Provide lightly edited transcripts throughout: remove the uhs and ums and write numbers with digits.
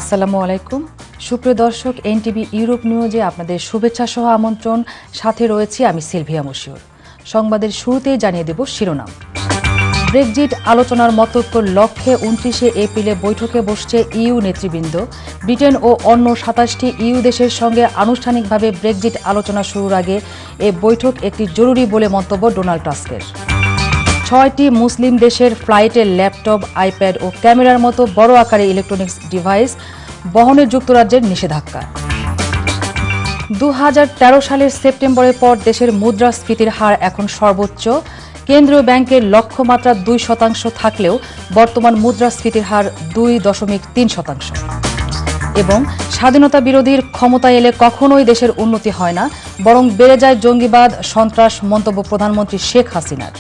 আসসালামু আলাইকুম সুপ্রিয় দর্শক এনটিভি ইউরোপ নিউজে আপনাদের শুভেচ্ছা সহ আমন্ত্রণ সাথে রয়েছি আমি সিলভিয়া মশিউর সংবাদের শুরুতেই জানিয়ে দেব শিরোনাম ব্রেক্সিট আলোচনার মতৈক্যর লক্ষ্যে 29 এপ্রিলে বৈঠকে বসছে ইইউ নেতৃবৃন্দ ব্রিটেন ও অন্য 27টি ইইউ দেশের সঙ্গে আনুষ্ঠানিকভাবে ব্রেক্সিট আলোচনা শুরুর আগে এই বৈঠক একটি জরুরি বলে মন্তব্য ডোনাল্ড টাস্কের 6টি মুসলিম দেশের ফ্লাইটে ল্যাপটপ আইপ্যাড ও ক্যামেরার মতো বড় আকারের ইলেকট্রনিক্স ডিভাইস বহনে যুক্তরাজ্যের নিষেধাজ্ঞা 2013 সালের সেপ্টেম্বরের পর দেশের মুদ্রাস্ফীতির হার এখন সর্বোচ্চ কেন্দ্রীয় ব্যাংকের লক্ষ্যমাত্রা 2% থাকলেও বর্তমান মুদ্রাস্ফীতির হার 2.3%। এবং স্বাধীনতা বিরোধীর ক্ষমতায় এলে কখনোই দেশের উন্নতি হয় না বরং বেড়ে যায় জঙ্গিবাদ সন্ত্রাস মন্তব্য প্রধানমন্ত্রী শেখ হাসিনার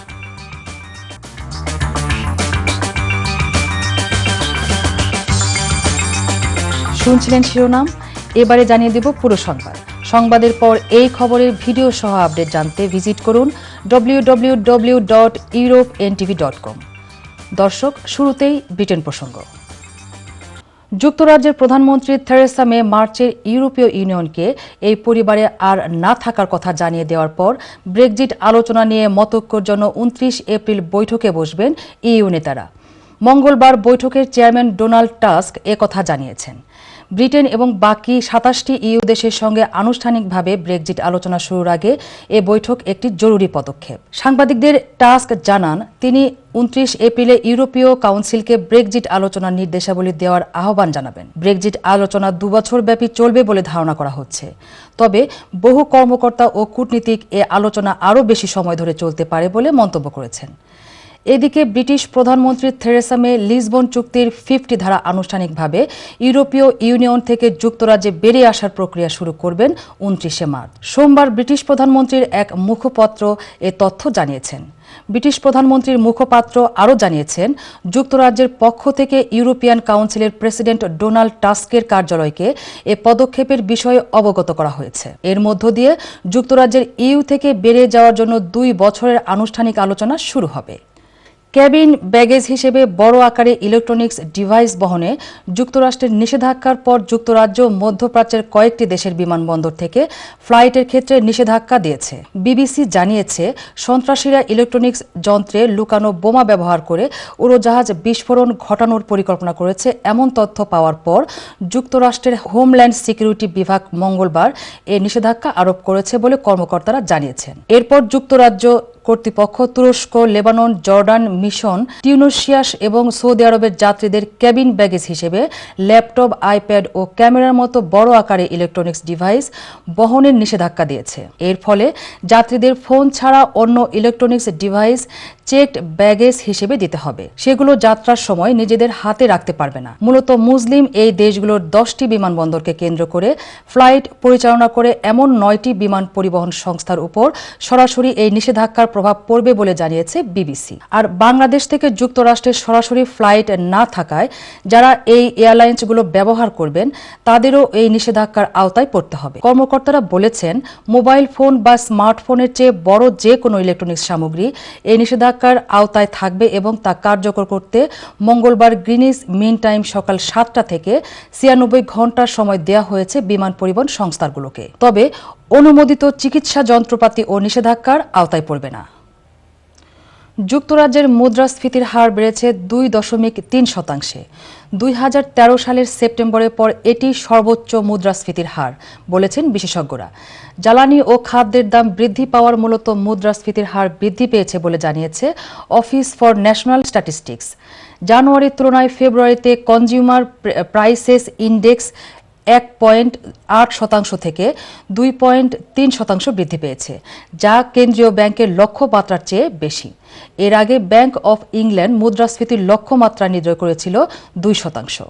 শুনছিলেন শিরোনাম এবারে জানিয়ে দেব পুরো সংবাদ সংবাদের পর এই খবরের ভিডিও সহ আপডেট জানতে ভিজিট করুন www.europntv.com দর্শক শুরুতেই ব্রিটেন প্রসঙ্গ যুক্তরাজ্যের প্রধানমন্ত্রী থেরেসা মে মার্চের ইউরোপীয় ইউনিয়নকে এই পরিবারে আর না থাকার কথা জানিয়ে দেওয়ার পর ব্রেক্সিট আলোচনা নিয়ে মতৈক্যের জন্য 29 এপ্রিল বৈঠকে বসবেন ইইউ নেতারা মঙ্গলবার বৈঠকের চেয়ারম্যান ডোনাল্ড টাস্ক একথা জানিয়েছেন ব্রিটেন এবং বাকি 27টি ইইউ দেশের সঙ্গে আনুষ্ঠানিকভাবে ব্রেক্সিট আলোচনা শুরুর আগে এ বৈঠক একটি জরুরি পদক্ষেপ সাংবাদিকদের টাস্ক জানান তিনি 29 এপ্রিলে ইউরোপীয় কাউন্সিলকে ব্রেক্সিট আলোচনার নির্দেশাবলী দেওয়ার আহ্বান জানাবেন ব্রেক্সিট আলোচনা 2 বছর ব্যাপী চলবে বলে ধারণা করা হচ্ছে তবে বহু কর্মকর্তা ও কূটনীতিক এ আলোচনা আরও বেশি সময় ধরে চলতে পারে বলে মন্তব্য করেছেন এদিকে ব্রিটিশ প্রধানমন্ত্রী থেরেসা মে লিসবন চুক্তির 50 ধারা আনুষ্ঠানিকভাবে ইউরোপীয় ইউনিয়ন থেকে যুক্তরাজ্যে বেরিয়ে আসার প্রক্রিয়া শুরু করবেন 29 মার্চ সোমবার ব্রিটিশ প্রধানমন্ত্রীর এক মুখপত্র এ তথ্য জানিয়েছেন ব্রিটিশ প্রধানমন্ত্রীর মুখপাত্র আরও জানিয়েছেন যুক্তরাজ্যের পক্ষ থেকে ইউরোপিয়ান কাউন্সিলের প্রেসিডেন্ট ডোনাল্ড টাস্কের কার্যালয়কে এ পদক্ষেপের বিষয়ে অবগত করা হয়েছে এর মধ্য দিয়ে যুক্তরাজ্যের ইইউ থেকে বেরিয়ে যাওয়ার জন্য 2 বছরের আনুষ্ঠানিক আলোচনা শুরু হবে ক্যাবিন ব্যাগেজ হিসেবে বড় আকারে ইলেকট্রনিক্স ডিভাইস বহনে যুক্তরাষ্ট্রের নিষেধাজ্ঞার পর যুক্তরাজ্য মধ্যপ্রাচ্যের কয়েকটি দেশের বিমানবন্দর থেকে ফ্লাইটের ক্ষেত্রে নিষেধাজ্ঞা দিয়েছে বিবিসি জানিয়েছে সন্ত্রাসীরা ইলেকট্রনিক্স যন্ত্রে লুকানো বোমা ব্যবহার করে উড়োজাহাজ বিস্ফোরণ ঘটানোর পরিকল্পনা করেছে এমন তথ্য পাওয়ার পর যুক্তরাষ্ট্রের হোমল্যান্ড সিকিউরিটি বিভাগ মঙ্গলবার এ নিষেধাজ্ঞা আরোপ করেছে বলে কর্মকর্তারা জানিয়েছেন এরপর যুক্তরাজ্য কর্তৃপক্ষ তুরস্ক লেবানন জর্ডান মিশন টিউনিসিয়া এবং সৌদি আরবের যাত্রীদের ক্যাবিন ব্যাগেজ হিসেবে ল্যাপটপ আইপ্যাড ও ক্যামেরার মতো বড় আকারে ইলেকট্রনিক্স ডিভাইস বহনের নিষেধাজ্ঞা দিয়েছে এর ফলে যাত্রীদের ফোন ছাড়া অন্য ইলেকট্রনিক্স ডিভাইস চেকড ব্যাগেজ হিসেবে দিতে হবে সেগুলো যাত্রার সময় নিজেদের হাতে রাখতে পারবে না মূলত মুসলিম এই দেশগুলোর 10টি বিমানবন্দরকে কেন্দ্র করে ফ্লাইট পরিচালনা করে এমন 9টি বিমান পরিবহন সংস্থার উপর সরাসরি এই নিষেধাজ্ঞার প্রভাব পড়বে বলে জানিয়েছে বিবিসি আর বাংলাদেশ থেকে যুক্তরাষ্ট্রের সরাসরি ফ্লাইট না থাকায় যারা এই এয়ারলাইন্সগুলো ব্যবহার করবেন তাদেরও এই নিষেধাজ্ঞার আওতায় পড়তে হবে কর্মকর্তারা বলেছেন মোবাইল ফোন বা স্মার্টফোনের চেয়ে বড় যে কোনো ইলেকট্রনিক্স সামগ্রী এই নিষেধাজ্ঞার আওতায় থাকবে এবং তা কার্যকর করতে মঙ্গলবার গ্রিনিচ মিন টাইম সকাল 7টা থেকে 96 ঘণ্টার সময় দেওয়া হয়েছে বিমান পরিবহন সংস্থাগুলোকে তবে অনুমোদিত চিকিৎসা যন্ত্রপাতি ও নিষেধাজ্ঞার আওতায় পড়বে না যুক্তরাজ্যের মুদ্রাস্ফীতির হার বেড়েছে 2.3%। 2013 সালের সেপ্টেম্বরের পর এটি সর্বোচ্চ মুদ্রাস্ফীতির হার বলেছেন বিশেষজ্ঞরা জ্বালানি ও খাদ্যের দাম বৃদ্ধি পাওয়ার মূলত মুদ্রাস্ফীতির হার বৃদ্ধি পেয়েছে বলে জানিয়েছে অফিস ফর ন্যাশনাল স্ট্যাটিস্টিক্স জানুয়ারির তুলনায় ফেব্রুয়ারিতে কনজিউমার প্রাইসেস ইন্ডেক্স 1.8% থেকে 2.3% বৃদ্ধি পেয়েছে যা কেন্দ্রীয় ব্যাংকের লক্ষ্যমাত্রার চেয়ে বেশি এর আগে ব্যাংক অফ ইংল্যান্ড মুদ্রাস্ফীতির লক্ষ্যমাত্রা নির্ধারণ করেছিল 2%।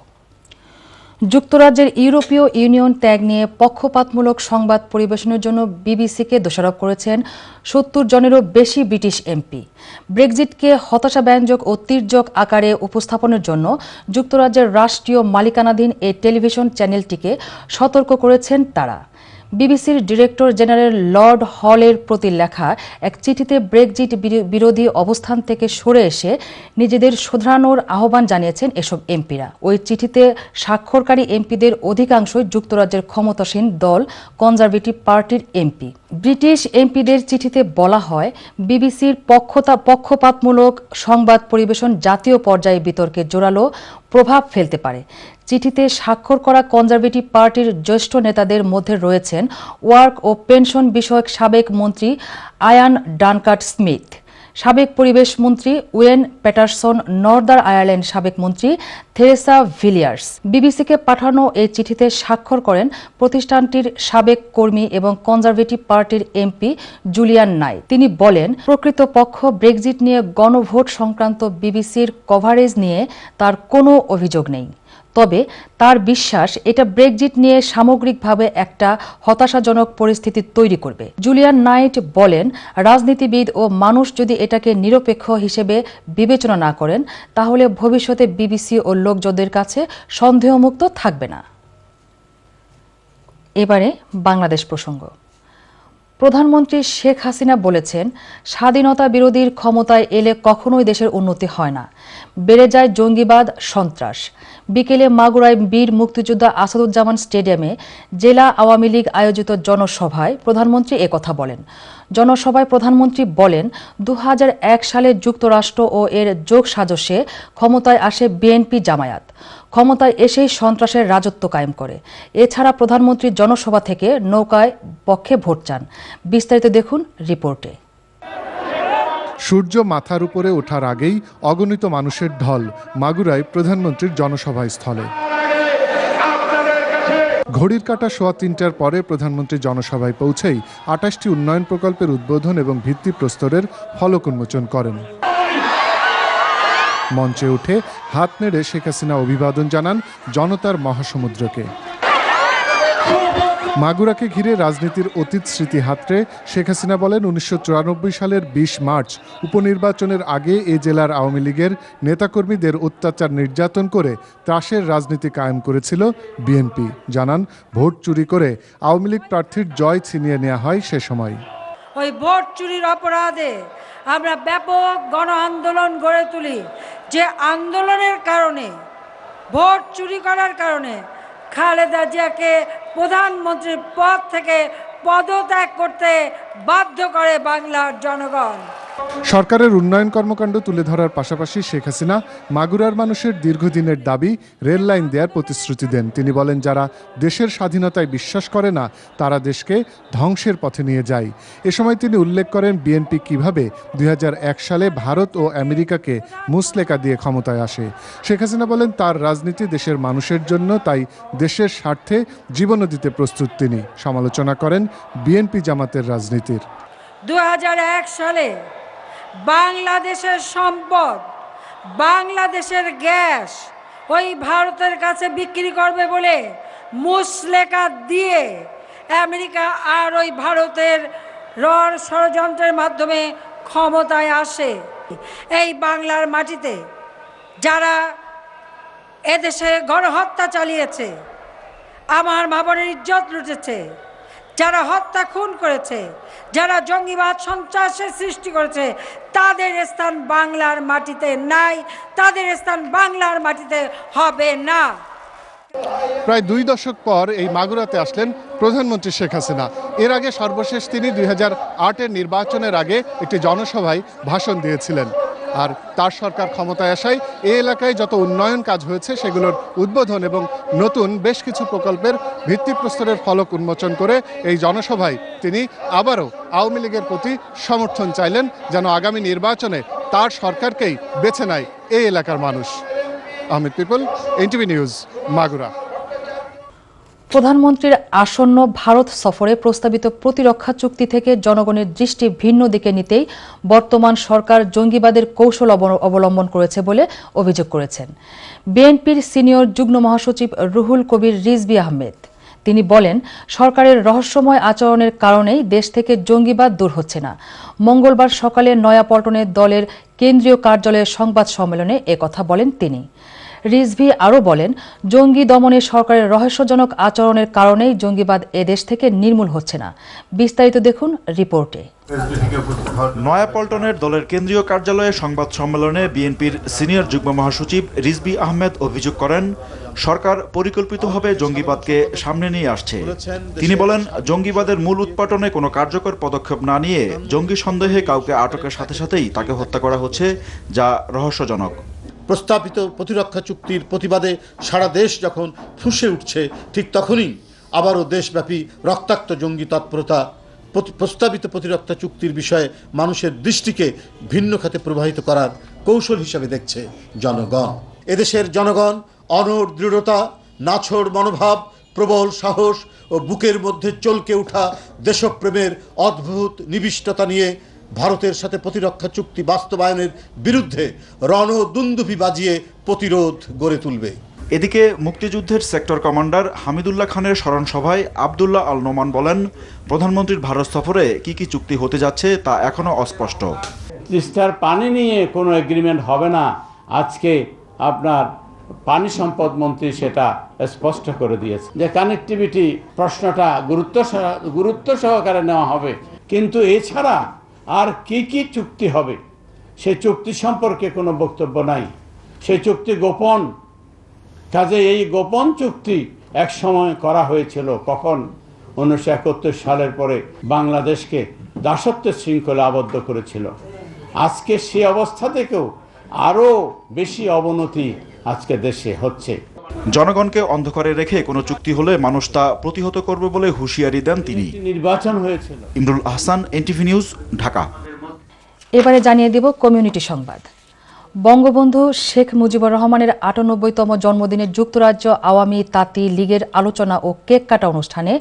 যুক্তরাজ্যের ইউরোপীয় ইউনিয়ন ত্যাগ নিয়ে পক্ষপাতমূলক সংবাদ পরিবেশনের জন্য বিবিসিকে দোষারোপ করেছেন 70 জনেরও বেশি ব্রিটিশ এমপি ব্রেক্সিটকে হতাশাব্যঞ্জক ও তির্যক আকারে উপস্থাপনের জন্য যুক্তরাজ্যের রাষ্ট্রীয় মালিকানাধীন এই টেলিভিশন চ্যানেলটিকে সতর্ক করেছেন তারা বিবিসির ডিরেক্টর জেনারেল লর্ড হলের প্রতি লেখা এক চিঠিতে ব্রেক্সিট বিরোধী অবস্থান থেকে সরে এসে নিজেদের শোধরানোর আহ্বান জানিয়েছেন এসব এমপিরা। ওই চিঠিতে স্বাক্ষরকারী এমপিদের অধিকাংশই যুক্তরাজ্যের ক্ষমতাসীন দল কনজারভেটিভ পার্টির এমপি। ব্রিটিশ এমপিদের চিঠিতে বলা হয়, বিবিসির পক্ষপাতমূলক সংবাদ পরিবেশন জাতীয় পর্যায়ে বিতর্কে জোরালো প্রভাব ফেলতে পারে। চিঠিতে স্বাক্ষর করা কনজারভেটিভ পার্টির জ্যেষ্ঠ নেতাদের মধ্যে রয়েছেন ওয়ার্ক ও পেনশন বিষয়ক সাবেক মন্ত্রী আয়ান ডানকাট স্মিথ, সাবেক পরিবেশ মন্ত্রী ওয়েন প্যাটারসন, নর্দার্ন আয়ারল্যান্ড সাবেক মন্ত্রী থেরেসা ভিলিয়ার্স। বিবিসিকে পাঠানো এই চিঠিতে স্বাক্ষর করেন প্রতিষ্ঠানটির সাবেক কর্মী এবং কনজারভেটিভ পার্টির এমপি জুলিয়ান নাইট। তিনি বলেন, প্রকৃতপক্ষ ব্রেক্সিট নিয়ে গণভোট সংক্রান্ত বিবিসির কভারেজ নিয়ে তার কোনো অভিযোগ নেই। তবে তার বিশ্বাস এটা ব্রেক্সিট নিয়ে সামগ্রিকভাবে একটা হতাশাজনক পরিস্থিতি তৈরি করবে। জুলিয়ান নাইট বলেন, রাজনীতিবিদ ও মানুষ যদি এটাকে নিরপেক্ষ হিসেবে বিবেচনা না করেন, তাহলে ভবিষ্যতে বিবিসি ও লোকজনদের কাছে সন্দেহমুক্ত থাকবে না। এবারে বাংলাদেশ প্রসঙ্গ। প্রধানমন্ত্রী শেখ হাসিনা বলেছেন, স্বাধীনতা বিরোধীর ক্ষমতায় এলে কখনোই দেশের উন্নতি হয় না, বেড়ে যায় জঙ্গিবাদ, সন্ত্রাস। বিকেলে মাগুরায় বীর মুক্তিযোদ্ধা আসাদুজ্জামান স্টেডিয়ামে জেলা আওয়ামী লীগ আয়োজিত জনসভায় প্রধানমন্ত্রী একথা বলেন। জনসভায় প্রধানমন্ত্রী বলেন, 2001 সালে যুক্তরাষ্ট্র ও এর যোগ সাজশে ক্ষমতায় আসে বিএনপি জামায়াত। ক্ষমতায় এসেই সন্ত্রাসের রাজত্ব কায়েম করে। এছাড়া প্রধানমন্ত্রী জনসভা থেকে নৌকায় পক্ষে ভোট চান। বিস্তারিত দেখুন রিপোর্টে। সূর্য মাথার উপরে ওঠার আগেই অগণিত মানুষের ঢল মাগুরায় প্রধানমন্ত্রীর জনসভায় স্থলে। ঘড়ির কাঁটা 3:15টার পরে প্রধানমন্ত্রী জনসভায় পৌঁছেই 28টি উন্নয়ন প্রকল্পের উদ্বোধন এবং ভিত্তিপ্রস্তরের ফলক উন্মোচন করেন। মঞ্চে উঠে হাত নেড়ে শেখ হাসিনা অভিবাদন জানান জনতার মহাসমুদ্রকে। মাগুরাকে ঘিরে রাজনীতির অতীত স্মৃতি হাতড়ে শেখ হাসিনা বলেন, 1994 সালের 20 মার্চ উপনির্বাচনের আগে এ জেলার আওয়ামী লীগের নেতাকর্মীদের অত্যাচার নির্যাতন করে ত্রাসের রাজনীতি কায়েম করেছিল বিএনপি। জানান, ভোট চুরি করে আওয়ামী লীগ প্রার্থীর জয় ছিনিয়ে নেওয়া হয় সে সময়। ওই ভোট চুরির অপরাধে আমরা ব্যাপক গণ আন্দোলন গড়ে তুলি, যে আন্দোলনের কারণে, ভোট চুরি করার কারণে খালেদা জিয়াকে প্রধানমন্ত্রীর পদ থেকে পদত্যাগ করতে বাধ্য করে বাংলার জনগণ। সরকারের উন্নয়ন কর্মকাণ্ড তুলে ধরার পাশাপাশি শেখ হাসিনা মাগুরার মানুষের দীর্ঘদিনের দাবি রেল লাইন দেওয়ার প্রতিশ্রুতি দেন। তিনি বলেন, যারা দেশের স্বাধীনতায় বিশ্বাস করে না তারা দেশকে ধ্বংসের পথে নিয়ে যায়। এ সময় তিনি উল্লেখ করেন, বিএনপি কিভাবে 2001 সালে ভারত ও আমেরিকাকে মুচলেকা দিয়ে ক্ষমতায় আসে। শেখ হাসিনা বলেন, তার রাজনীতি দেশের মানুষের জন্য, তাই দেশের স্বার্থে জীবনও দিতে প্রস্তুত তিনি। সমালোচনা করেন বিএনপি জামাতের রাজনীতির। 2001 সালে বাংলাদেশের সম্পদ, বাংলাদেশের গ্যাস ওই ভারতের কাছে বিক্রি করবে বলে মুচলেকা দিয়ে আমেরিকা আর ওই ভারতের ষড়যন্ত্রের মাধ্যমে ক্ষমতায় আসে। এই বাংলার মাটিতে যারা এদেশে গণহত্যা চালিয়েছে, আমার মা বোনের ইজ্জত লুটেছে, যারা হত্যা খুন করেছে, যারা জঙ্গিবাদ সন্ত্রাসের সৃষ্টি করেছে, তাদের স্থান বাংলার মাটিতে নাই, তাদের স্থান বাংলার মাটিতে হবে না। প্রায় 2 দশক পর এই মাগুরাতে আসলেন প্রধানমন্ত্রী শেখ হাসিনা। এর আগে সর্বশেষ তিনি 2008-এর নির্বাচনের আগে একটি জনসভায় ভাষণ দিয়েছিলেন। আর তার সরকার ক্ষমতায় আসায় এই এলাকায় যত উন্নয়ন কাজ হয়েছে সেগুলোর উদ্বোধন এবং নতুন বেশ কিছু প্রকল্পের ভিত্তিপ্রস্তরের ফলক উন্মোচন করে এই জনসভায় তিনি আবারও আওয়ামী লীগের প্রতি সমর্থন চাইলেন, যেন আগামী নির্বাচনে তার সরকারকেই বেছে নেয় এই এলাকার মানুষ। Ahmed people, NTV news, Magura. প্রধানমন্ত্রীর আসন্ন ভারত সফরে প্রস্তাবিত প্রতিরক্ষা চুক্তি থেকে জনগণের দৃষ্টি ভিন্ন দিকে নিতেই বর্তমান সরকার জঙ্গিবাদের কৌশল অবলম্বন করেছে বলে অভিযোগ করেছেন বিএনপির সিনিয়র যুগ্ম মহাসচিব রুহুল কবির রিজভী আহমেদ। তিনি বলেন, সরকারের রহস্যময় আচরণের কারণেই দেশ থেকে জঙ্গিবাদ দূর হচ্ছে না। মঙ্গলবার সকালে নয়াপল্টনে দলের কেন্দ্রীয় কার্যালয়ের সংবাদ সম্মেলনে একথা বলেন তিনি। রিজভী আরও বলেন, জঙ্গি দমনে সরকারের রহস্যজনক আচরণের কারণেই জঙ্গিবাদ এদেশ থেকে নির্মূল হচ্ছে না। বিস্তারিত দেখুন রিপোর্টে। নয়াপল্টনের দলের কেন্দ্রীয় কার্যালয়ে সংবাদ সম্মেলনে বিএনপির সিনিয়র যুগ্ম মহাসচিব রিজভী আহমেদ অভিযোগ করেন, সরকার পরিকল্পিতভাবে জঙ্গিবাদকে সামনে নিয়ে আসছে। তিনি বলেন, জঙ্গিবাদের মূল উৎপাটনে কোনো কার্যকর পদক্ষেপ না নিয়ে জঙ্গি সন্দেহে কাউকে আটকের সাথে সাথেই তাকে হত্যা করা হচ্ছে, যা রহস্যজনক। প্রস্তাবিত প্রতিরক্ষা চুক্তির প্রতিবাদে সারা দেশ যখন ফুঁসে উঠছে, ঠিক তখনই আবারও দেশব্যাপী রক্তাক্ত জঙ্গি তৎপরতা প্রস্তাবিত প্রতিরক্ষা চুক্তির বিষয়ে মানুষের দৃষ্টিকে ভিন্ন খাতে প্রবাহিত করার কৌশল হিসাবে দেখছে জনগণ। এদেশের জনগণ অনড় দৃঢ়তা, নাছোড় মনোভাব, প্রবল সাহস ও বুকের মধ্যে চলকে ওঠা দেশপ্রেমের অদ্ভুত নিবিষ্টতা নিয়ে ভারতের সাথে প্রতিরক্ষা চুক্তি বাস্তবায়নের বিরুদ্ধে রণদুন্দুভি বাজিয়ে প্রতিরোধ গড়ে তুলবে। এদিকে মুক্তিযুদ্ধের সেক্টর কমান্ডার হামিদুল্লাহ খানের স্মরণ সভায় আবদুল্লাহ আল নোমান বলেন, প্রধানমন্ত্রীর ভারত সফরে কি কি চুক্তি হতে যাচ্ছে তা এখনো অস্পষ্ট। তিস্তার পানি নিয়ে কোনো এগ্রিমেন্ট হবে না, আজকে আপনার পানি সম্পদ মন্ত্রী সেটা স্পষ্ট করে দিয়েছে যে কানেক্টিভিটি প্রশ্নটা গুরুত্ব সহকারে নেওয়া হবে, কিন্তু এছাড়া আর কি কি চুক্তি হবে সেই চুক্তি সম্পর্কে কোনো বক্তব্য নাই। সেই চুক্তি গোপন, কাজে এই গোপন চুক্তি এক সময় করা হয়েছিল, কখন 1971 সালের পরে বাংলাদেশকে দাসত্বের শৃঙ্খলে আবদ্ধ করেছিল। আজকে সেই অবস্থা থেকেও আরও বেশি অবনতি আজকে দেশে হচ্ছে। জনগণকে অন্ধকারে রেখে কোনো চুক্তি হলে মানুষ তা প্রতিহত করবে বলে হুঁশিয়ারি দেন তিনি। নির্বাচন হয়েছিল। Imrul Ahsan, NTV news, Dhaka. এবারে জানিয়ে দেব কমিউনিটি সংবাদ। বঙ্গবন্ধু শেখ মুজিবুর রহমানের ৯৮তম জন্মদিনে যুক্তরাজ্য আওয়ামী তাঁতি লীগের আলোচনা ও কেক কাটা অনুষ্ঠানে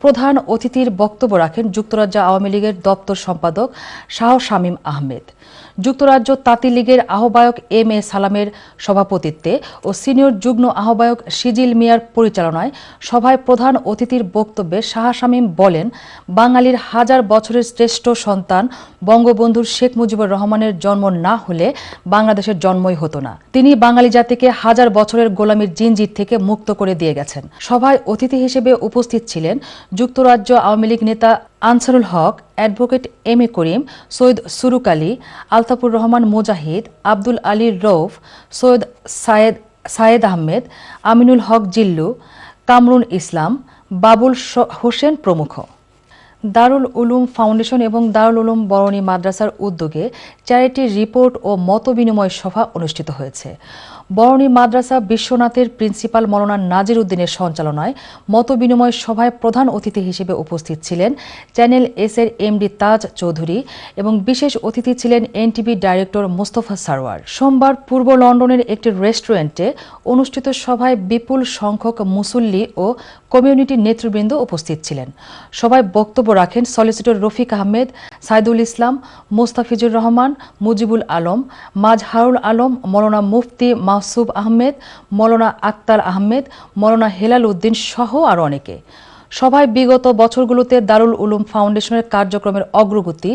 প্রধান অতিথির বক্তব্য রাখেন যুক্তরাজ্য আওয়ামী লীগের দপ্তর সম্পাদক শাহ শামীম আহমেদ। যুক্তরাজ্য তাঁতি লীগের আহ্বায়ক এম এ সালামের সভাপতিত্বে ও সিনিয়র যুগ্ম আহ্বায়ক সিজিল মিয়ার পরিচালনায় সভায় প্রধান অতিথির বক্তব্যে শাহ শামীম বলেন, বাঙালির হাজার বছরের শ্রেষ্ঠ সন্তান বঙ্গবন্ধুর শেখ মুজিবুর রহমানের জন্ম না হলে বাংলাদেশের জন্মই হতো না। তিনি বাঙালি জাতিকে হাজার বছরের গোলামির জিনজির থেকে মুক্ত করে দিয়ে গেছেন। সভায় অতিথি হিসেবে উপস্থিত ছিলেন যুক্তরাজ্য আওয়ামী লীগ নেতা আনসারুল হক, অ্যাডভোকেট এম এ করিম, সৈয়দ সুরুক আলী, আলতাফুর রহমান মুজাহিদ, আব্দুল আলী রৌফ, সৈয়দ সায়েদ আহমেদ, আমিনুল হক জিল্লু, কামরুন ইসলাম, বাবুল হোসেন প্রমুখ। দারুল উলুম ফাউন্ডেশন এবং দারুল উলুম বরণী মাদ্রাসার উদ্যোগে চ্যারিটি রিপোর্ট ও মতবিনিময় সভা অনুষ্ঠিত হয়েছে। বরণী মাদ্রাসা বিশ্বনাথের প্রিন্সিপাল মৌলানা নাজির উদ্দিনের সঞ্চালনায় মতবিনিময় সভায় প্রধান অতিথি হিসেবে উপস্থিত ছিলেন চ্যানেল এস এর এমডি তাজ চৌধুরী এবং বিশেষ অতিথি ছিলেন এনটিভি ডাইরেক্টর মোস্তফা সারোয়ার। সোমবার পূর্ব লন্ডনের একটি রেস্টুরেন্টে অনুষ্ঠিত সভায় বিপুল সংখ্যক মুসল্লি ও কমিউনিটি নেতৃবৃন্দ উপস্থিত ছিলেন। সভায় বক্তব্য রাখেন সলিসিটর রফিক আহমেদ, সাইদুল ইসলাম, মোস্তাফিজুর রহমান, মুজিবুল আলম, মাজহারুল আলম, মৌলানা মুফতি মাসুব আহমেদ, মৌলানা আক্তার আহমেদ, মৌলানা হেলাল উদ্দিন সহ আরও অনেকে। সভায় বিগত বছরগুলোতে দারুল উলুম ফাউন্ডেশনের কার্যক্রমের অগ্রগতি,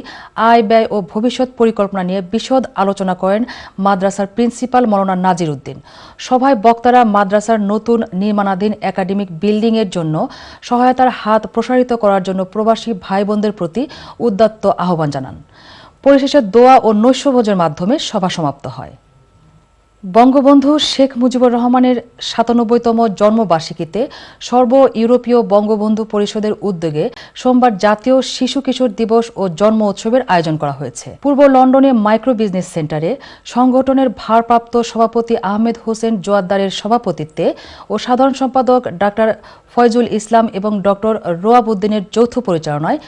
আয় ব্যয় ও ভবিষ্যৎ পরিকল্পনা নিয়ে বিশদ আলোচনা করেন মাদ্রাসার প্রিন্সিপাল মৌলানা নাজির উদ্দিন। সভায় বক্তারা মাদ্রাসার নতুন নির্মাণাধীন একাডেমিক বিল্ডিংয়ের জন্য সহায়তার হাত প্রসারিত করার জন্য প্রবাসী ভাই বোনদের প্রতি উদাত্ত আহ্বান জানান। পরিশেষে দোয়া ও নৈশভোজের মাধ্যমে সভা সমাপ্ত হয়। বঙ্গবন্ধু শেখ মুজিবুর রহমানের ৯৭তম জন্মবার্ষিকীতে সর্ব ইউরোপীয় বঙ্গবন্ধু পরিষদের উদ্যোগে সোমবার জাতীয় শিশু কিশোর দিবস ও জন্ম উৎসবের আয়োজন করা হয়েছে। পূর্ব লন্ডনে মাইক্রো বিজনেস সেন্টারে সংগঠনের ভারপ্রাপ্ত সভাপতি আহমেদ হোসেন জোয়াদ্দারের সভাপতিত্বে ও সাধারণ সম্পাদক ডাক্তার ফয়জুল ইসলাম এবং ডক্টর রোয়াব উদ্দিনের যৌথ পরিচালনায়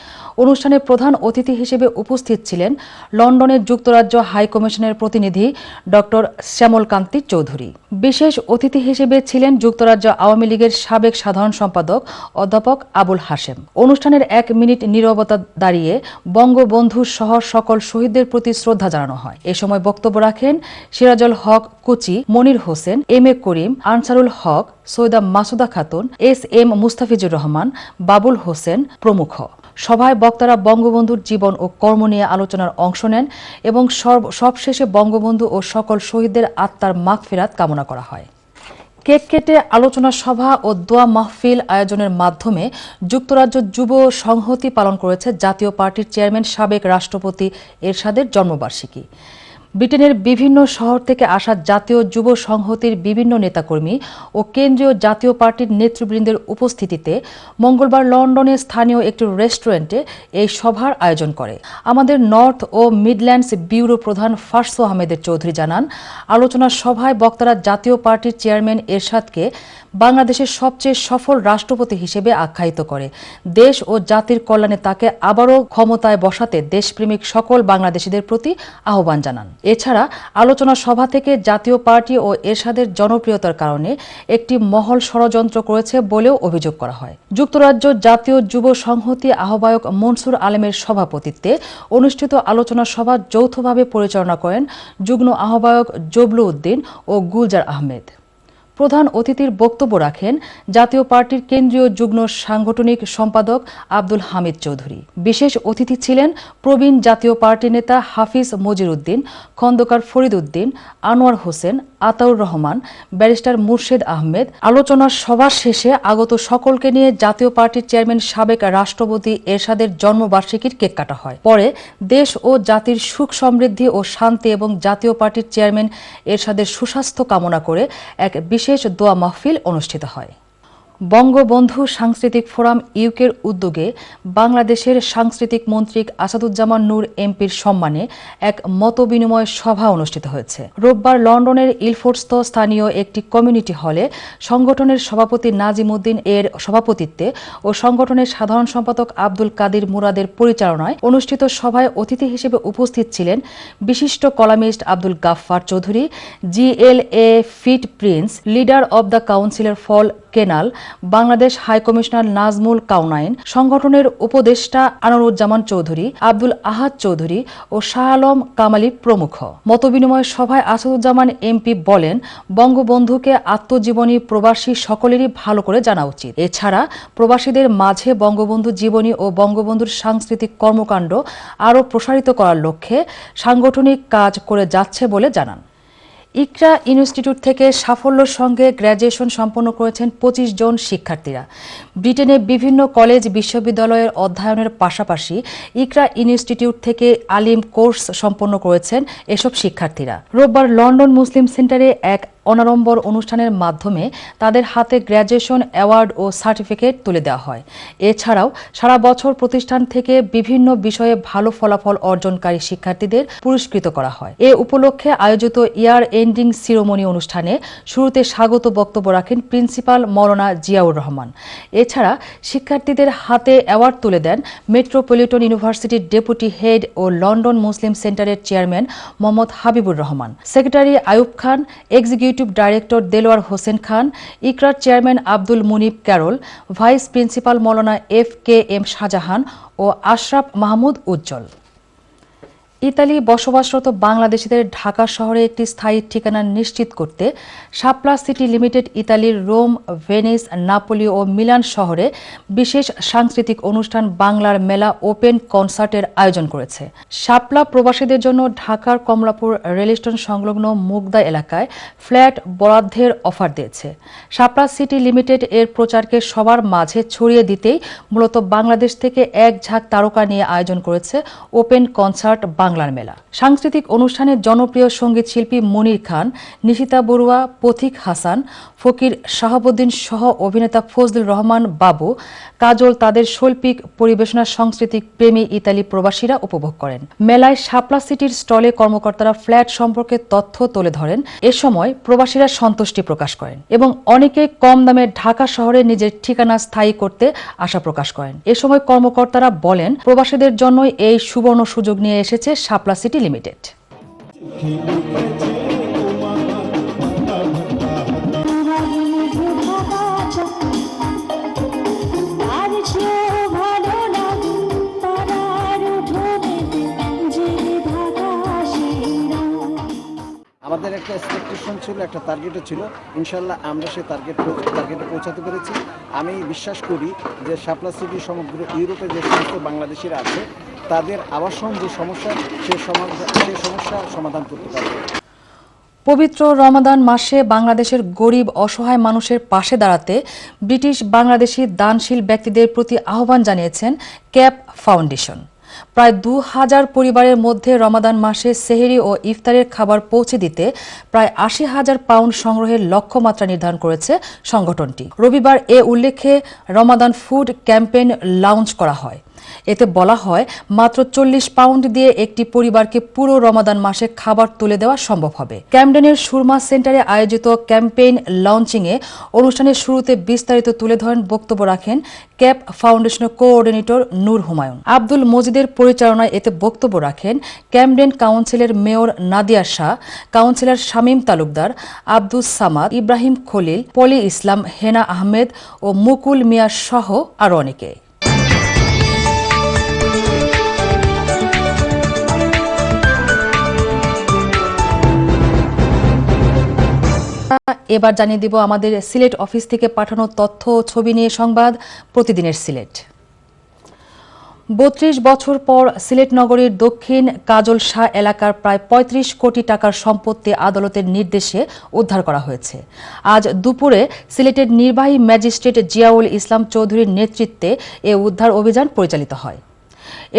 অনুষ্ঠানে প্রধান অতিথি হিসেবে উপস্থিত ছিলেন লন্ডনের যুক্তরাজ্য হাই কমিশনের প্রতিনিধি ডক্টর শ্যামল কান্তি চৌধুরী। বিশেষ অতিথি হিসেবে ছিলেন যুক্তরাজ্য আওয়ামী লীগের সাবেক সাধারণ সম্পাদক অধ্যাপক আবুল হাশেম। অনুষ্ঠানের ১ মিনিট নীরবতা দাঁড়িয়ে বঙ্গবন্ধু সহ সকল শহীদদের প্রতি শ্রদ্ধা জানানো হয়। এ সময় বক্তব্য রাখেন সিরাজুল হক কুচি, Monir Hossain, M A Karim, Ansarul Haque, Syeda Masuda Khatun, S M Mustafizur Rahman, Babul Hossain প্রমুখ। সভায় বক্তারা বঙ্গবন্ধুর জীবন ও কর্ম নিয়ে আলোচনার অংশ নেন এবং সবশেষে বঙ্গবন্ধু ও সকল শহীদদের আত্মার মাগফিরাত কামনা করা হয়। কেক কেটে আলোচনা সভা ও দোয়া মাহফিল আয়োজনের মাধ্যমে যুক্তরাজ্য যুব সংহতি পালন করেছে জাতীয় পার্টির চেয়ারম্যান সাবেক রাষ্ট্রপতি এরশাদের জন্মবার্ষিকী। ব্রিটেনের বিভিন্ন শহর থেকে আসা জাতীয় যুব সংহতির বিভিন্ন নেতাকর্মী ও কেন্দ্রীয় জাতীয় পার্টির নেতৃবৃন্দের উপস্থিতিতে মঙ্গলবার লন্ডনের স্থানীয় একটি রেস্টুরেন্টে এই সভার আয়োজন করে। আমাদের নর্থ ও মিডল্যান্ডস ব্যুরো প্রধান ফারসু আহমেদের চৌধুরী জানান, আলোচনা সভায় বক্তারা জাতীয় পার্টির চেয়ারম্যান এরশাদকে বাংলাদেশের সবচেয়ে সফল রাষ্ট্রপতি হিসেবে আখ্যায়িত করে দেশ ও জাতির কল্যাণে তাকে আবারও ক্ষমতায় বসাতে দেশপ্রেমিক সকল বাংলাদেশিদের প্রতি আহ্বান জানান। এছাড়া আলোচনা সভা থেকে জাতীয় পার্টি ও এরশাদের জনপ্রিয়তার কারণে একটি মহল ষড়যন্ত্র করেছে বলেও অভিযোগ করা হয়। যুক্তরাজ্য জাতীয় যুব সংহতি আহ্বায়ক মনসুর আলমের সভাপতিত্বে অনুষ্ঠিত আলোচনা সভা যৌথভাবে পরিচালনা করেন যুগ্ম আহ্বায়ক জবলু উদ্দিন ও গুলজার আহমেদ। প্রধান অতিথির বক্তব্য রাখেন জাতীয় পার্টির কেন্দ্রীয় যুগ্ম সাংগঠনিক সম্পাদক আব্দুল হামিদ চৌধুরী। বিশেষ অতিথি ছিলেন প্রবীণ জাতীয় পার্টি নেতা হাফিজ মজির উদ্দিন, খন্দকার ফরিদ উদ্দিন, আনোয়ার হোসেন, আতাউর রহমান, ব্যারিস্টার মুর্শেদ আহমেদ। আলোচনা সভা শেষে আগত সকলকে নিয়ে জাতীয় পার্টির চেয়ারম্যান সাবেক রাষ্ট্রপতি এরশাদের জন্মবার্ষিকীর কেক কাটা হয়। পরে দেশ ও জাতির সুখ সমৃদ্ধি ও শান্তি এবং জাতীয় পার্টির চেয়ারম্যান এরশাদের সুস্বাস্থ্য কামনা করে এক বিশেষ দোয়া মাহফিল অনুষ্ঠিত হয়। বঙ্গবন্ধু সাংস্কৃতিক ফোরাম ইউকের উদ্যোগে বাংলাদেশের সাংস্কৃতিক মন্ত্রী আসাদুজ্জামান নূর এমপির সম্মানে এক মতবিনিময় সভা অনুষ্ঠিত হয়েছে। রোববার লন্ডনের ইলফোর্ডস্থ স্থানীয় একটি কমিউনিটি হলে সংগঠনের সভাপতি নাজিম উদ্দিন এর সভাপতিত্বে ও সংগঠনের সাধারণ সম্পাদক আব্দুল কাদির মুরাদের পরিচালনায় অনুষ্ঠিত সভায় অতিথি হিসেবে উপস্থিত ছিলেন বিশিষ্ট কলামিস্ট আব্দুল গাফফার চৌধুরী, GLA ফিট Prince, leader of the councillor for কেনাল, বাংলাদেশ হাই কমিশনার নাজমুল কাউনাইন, সংগঠনের উপদেষ্টা আনোয়ারুজ্জামান চৌধুরী, আব্দুল আহাদ চৌধুরী ও শাহ আলম কামালি প্রমুখ। মতবিনিময় সভায় আসাদুজ্জামান এমপি বলেন, বঙ্গবন্ধুকে আত্মজীবনী প্রবাসী সকলেরই ভালো করে জানা উচিত। এছাড়া প্রবাসীদের মাঝে বঙ্গবন্ধু জীবনী ও বঙ্গবন্ধুর সাংস্কৃতিক কর্মকাণ্ড আরও প্রসারিত করার লক্ষ্যে সাংগঠনিক কাজ করে যাচ্ছে বলে জানান। ইকরা ইনস্টিটিউট থেকে সাফল্যের সঙ্গে গ্র্যাজুয়েশন সম্পন্ন করেছেন 25 জন শিক্ষার্থীরা। ব্রিটেনে বিভিন্ন কলেজ বিশ্ববিদ্যালয়ের অধ্যয়নের পাশাপাশি ইকরা ইনস্টিটিউট থেকে আলিম কোর্স সম্পন্ন করেছেন এসব শিক্ষার্থীরা। রোববার লন্ডন মুসলিম সেন্টারে এক অনাড়ম্বর অনুষ্ঠানের মাধ্যমে তাদের হাতে গ্র্যাজুয়েশন অ্যাওয়ার্ড ও সার্টিফিকেট তুলে দেওয়া হয়। এছাড়াও সারা বছর প্রতিষ্ঠান থেকে বিভিন্ন বিষয়ে ভালো ফলাফল অর্জনকারী শিক্ষার্থীদের পুরস্কৃত করা হয়। এ উপলক্ষে আয়োজিত ইয়ার এন্ডিং সিরোমনি অনুষ্ঠানে শুরুতে স্বাগত বক্তব্য রাখেন প্রিন্সিপাল মাওলানা জিয়াউর রহমান। এছাড়া শিক্ষার্থীদের হাতে অ্যাওয়ার্ড তুলে দেন মেট্রোপলিটন ইউনিভার্সিটির ডেপুটি হেড ও লন্ডন মুসলিম সেন্টারের chairman Mohammad Habibur Rahman, secretary Ayub Khan, executive director Delwar Hossain Khan, ইকরার chairman Abdul Munib Carroll, vice principal Maulana FKM Shahjahan ও আশরাফ মাহমুদ উজ্জ্বল। ইতালি বসবাসরত বাংলাদেশিদের ঢাকা শহরে একটি স্থায়ী ঠিকানা নিশ্চিত করতে শাপলা সিটি লিমিটেড ইতালির রোম, ভেনিস, নাপোলি ও মিলান শহরে বিশেষ সাংস্কৃতিক অনুষ্ঠান বাংলার মেলা ওপেন কনসার্টের আয়োজন করেছে। শাপলা প্রবাসীদের জন্য ঢাকার কমলাপুর রেলস্টেশন সংলগ্ন মুগদা এলাকায় ফ্ল্যাট বরাদ্দের অফার দিয়েছে। শাপলা সিটি লিমিটেড এর প্রচারকে সবার মাঝে ছড়িয়ে দিতেই মূলত বাংলাদেশ থেকে এক ঝাঁক তারকা নিয়ে আয়োজন করেছে ওপেন কনসার্ট বাংলার মেলা। সাংস্কৃতিক অনুষ্ঠানে জনপ্রিয় সঙ্গীত শিল্পী মনির খান, নিশিতা বড়ুয়া, পথিক হাসান, ফকির শাহাবুদ্দিন সহ অভিনেতা ফজলুর রহমান বাবু, কাজল তাদের শৈল্পিক পরিবেশনা সাংস্কৃতিক প্রেমী ইতালি প্রবাসীরা উপভোগ করেন। মেলায় শাপলা সিটির স্টলে কর্মকর্তারা ফ্ল্যাট সম্পর্কে তথ্য তুলে ধরেন। এ সময় প্রবাসীরা সন্তুষ্টি প্রকাশ করেন এবং অনেকে কম দামে ঢাকা শহরে নিজের ঠিকানা স্থায়ী করতে আশা প্রকাশ করেন। এ সময় কর্মকর্তারা বলেন, প্রবাসীদের জন্যই এই সুবর্ণ সুযোগ নিয়ে এসেছে শাপলা সিটি লিমিটেড। আমাদের একটা এক্সপেকটেশন ছিল, একটা টার্গেটও ছিল। ইনশাল্লাহ আমরা সেই টার্গেটে পৌঁছাতে পেরেছি। আমি বিশ্বাস করি যে শাপলা সিটি সমগ্র ইউরোপে যে সমস্ত বাংলাদেশিরা আছে তাদের আবাসন যে সমস্যা, সেই সমস্যা সমাধান করতে পারবে। পবিত্র রমাদান মাসে বাংলাদেশের গরিব অসহায় মানুষের পাশে দাঁড়াতে ব্রিটিশ বাংলাদেশি দানশীল ব্যক্তিদের প্রতি আহ্বান জানিয়েছেন ক্যাপ ফাউন্ডেশন। প্রায় ২,০০০ পরিবারের মধ্যে রমাদান মাসে সেহরি ও ইফতারের খাবার পৌঁছে দিতে প্রায় ৮০,০০০ পাউন্ড সংগ্রহের লক্ষ্যমাত্রা নির্ধারণ করেছে সংগঠনটি। রবিবার এ উল্লেখে রমাদান ফুড ক্যাম্পেইন লঞ্চ করা হয়। এতে বলা হয় মাত্র ৪০ পাউন্ড দিয়ে একটি পরিবারকে পুরো রমাদান মাসে খাবার তুলে দেওয়া সম্ভব হবে। ক্যামডেনের সুরমা সেন্টারে আয়োজিত ক্যাম্পেইন লঞ্চিংয়ে অনুষ্ঠানের শুরুতে বিস্তারিত তুলে ধরেন বক্তব্য রাখেন ক্যাপ ফাউন্ডেশনের কোঅর্ডিনেটর নূর হুমায়ুন। আব্দুল মজিদের পরিচালনায় এতে বক্তব্য রাখেন ক্যামডেন কাউন্সিলের মেয়র নাদিয়া শাহ, কাউন্সিলর শামীম তালুকদার, আব্দুস সামাদ, ইব্রাহিম খলিল, পলি ইসলাম, হেনা আহমেদ ও মুকুল মিয়া সহ আরও অনেকে। এবার জানিয়ে দিব আমাদের সিলেট অফিস থেকে পাঠানো তথ্য ও ছবি নিয়ে সংবাদ প্রতিদিনের সিলেট। ৩২ বছর পর সিলেট নগরীর দক্ষিণ কাজল শাহ এলাকার প্রায় ৩৫ কোটি টাকার সম্পত্তি আদালতের নির্দেশে উদ্ধার করা হয়েছে। আজ দুপুরে সিলেটের নির্বাহী ম্যাজিস্ট্রেট জিয়াউল ইসলাম চৌধুরীর নেতৃত্বে এ উদ্ধার অভিযান পরিচালিত হয়।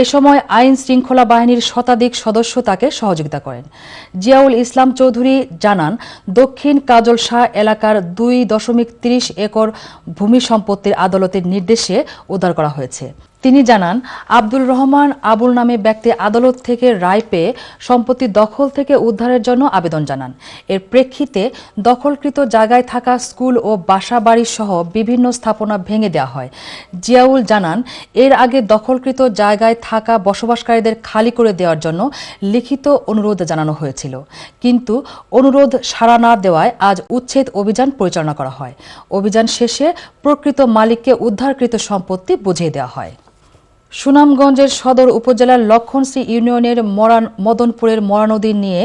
এ সময় আইন শৃঙ্খলা বাহিনীর শতাধিক সদস্য তাকে সহযোগিতা করেন। জিয়াউল ইসলাম চৌধুরী জানান, দক্ষিণ কাজল শাহ এলাকার ২.৩০ একর ভূমি সম্পত্তির আদালতের নির্দেশে উদ্ধার করা হয়েছে। তিনি জানান, আব্দুর রহমান আবুল নামে ব্যক্তি আদালত থেকে রায় পেয়ে সম্পত্তি দখল থেকে উদ্ধারের জন্য আবেদন জানান। এর প্রেক্ষিতে দখলকৃত জায়গায় থাকা স্কুল ও বাসাবাড়ি সহ বিভিন্ন স্থাপনা ভেঙে দেওয়া হয়। জিয়াউল জানান, এর আগে দখলকৃত জায়গায় থাকা বসবাসকারীদের খালি করে দেওয়ার জন্য লিখিত অনুরোধ জানানো হয়েছিল, কিন্তু অনুরোধ সাড়া না দেওয়ায় আজ উচ্ছেদ অভিযান পরিচালনা করা হয়। অভিযান শেষে প্রকৃত মালিককে উদ্ধারকৃত সম্পত্তি বুঝিয়ে দেওয়া হয়। সুনামগঞ্জের সদর উপজেলার লক্ষণশ্রী ইউনিয়নের মদনপুরের মরা নদী নিয়ে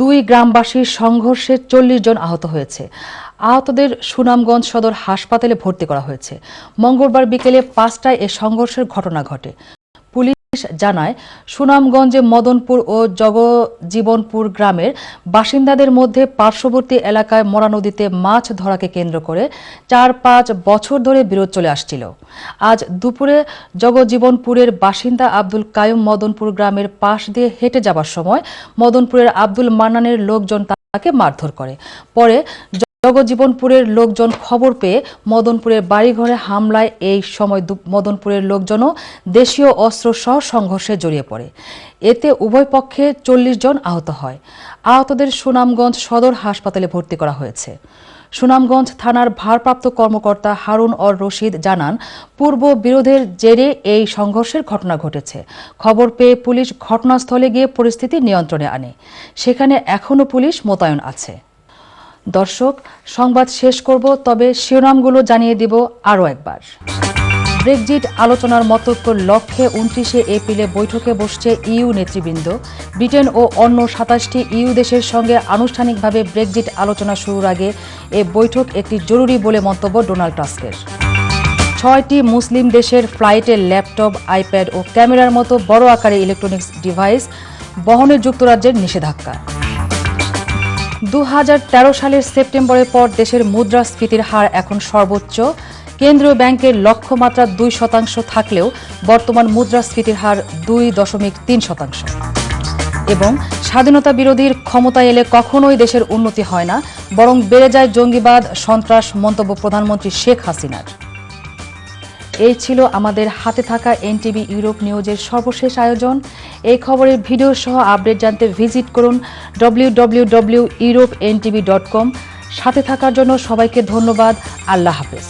২ গ্রামবাসীর সংঘর্ষে ৪০ জন আহত হয়েছে। আহতদের সুনামগঞ্জ সদর হাসপাতালে ভর্তি করা হয়েছে। মঙ্গলবার বিকেলে ৫টায় এ সংঘর্ষের ঘটনা ঘটে। পুলিশ জানায়, সুনামগঞ্জে মদনপুর ও জগজীবনপুর গ্রামের বাসিন্দাদের মধ্যে পার্শ্ববর্তী এলাকায় মরা নদীতে মাছ ধরাকে কেন্দ্র করে ৪-৫ বছর ধরে বিরোধ চলে আসছিল। আজ দুপুরে জগজীবনপুরের বাসিন্দা আব্দুল কায়ুম মদনপুর গ্রামের পাশ দিয়ে হেঁটে যাবার সময় মদনপুরের আব্দুল মান্নানের লোকজন তাকে মারধর করে। পরে জগজীবনপুরের লোকজন খবর পেয়ে মদনপুরের বাড়িঘরে হামলায় এই সময় মদনপুরের লোকজনও দেশীয় অস্ত্র সহ সংঘর্ষে জড়িয়ে পড়ে। এতে উভয় পক্ষে ৪০ জন আহত হয়। আহতদের সুনামগঞ্জ সদর হাসপাতালে ভর্তি করা হয়েছে। সুনামগঞ্জ থানার ভারপ্রাপ্ত কর্মকর্তা হারুন অর রশিদ জানান, পূর্ব বিরোধের জেরে এই সংঘর্ষের ঘটনা ঘটেছে। খবর পেয়ে পুলিশ ঘটনাস্থলে গিয়ে পরিস্থিতি নিয়ন্ত্রণে আনে। সেখানে এখনও পুলিশ মোতায়েন আছে। দর্শক, সংবাদ শেষ করব, তবে শিরোনামগুলো জানিয়ে দিব আরও একবার। ব্রেক্সিট আলোচনার মতৈক্যর লক্ষ্যে ২৯ এপ্রিলে বৈঠকে বসছে ইইউ নেতৃবৃন্দ। ব্রিটেন ও অন্য ২৭টি ইইউ দেশের সঙ্গে আনুষ্ঠানিকভাবে ব্রেক্সিট আলোচনা শুরুর আগে এ বৈঠক একটি জরুরি বলে মন্তব্য ডোনাল্ড টাস্কের। ৬টি মুসলিম দেশের ফ্লাইটে ল্যাপটপ, আইপ্যাড ও ক্যামেরার মতো বড় আকারে ইলেকট্রনিক্স ডিভাইস বহনে যুক্তরাজ্যের নিষেধাজ্ঞা। ২০১৩ সালের সেপ্টেম্বরের পর দেশের মুদ্রাস্ফীতির হার এখন সর্বোচ্চ। কেন্দ্রীয় ব্যাংকের লক্ষ্যমাত্রা ২% থাকলেও বর্তমান মুদ্রাস্ফীতির হার ২.৩%। এবং স্বাধীনতা বিরোধীর ক্ষমতা এলে কখনোই দেশের উন্নতি হয় না, বরং বেড়ে যায় জঙ্গিবাদ, সন্ত্রাস, মন্তব্য প্রধানমন্ত্রী শেখ হাসিনার। এই ছিল আমাদের হাতে থাকা এনটিভি ইউরোপ নিউজের সর্বশেষ আয়োজন। এই খবরের ভিডিও সহ আপডেট জানতে ভিজিট করুন www.europentv.com। সাথে থাকার জন্য সবাইকে ধন্যবাদ। আল্লাহ হাফেজ।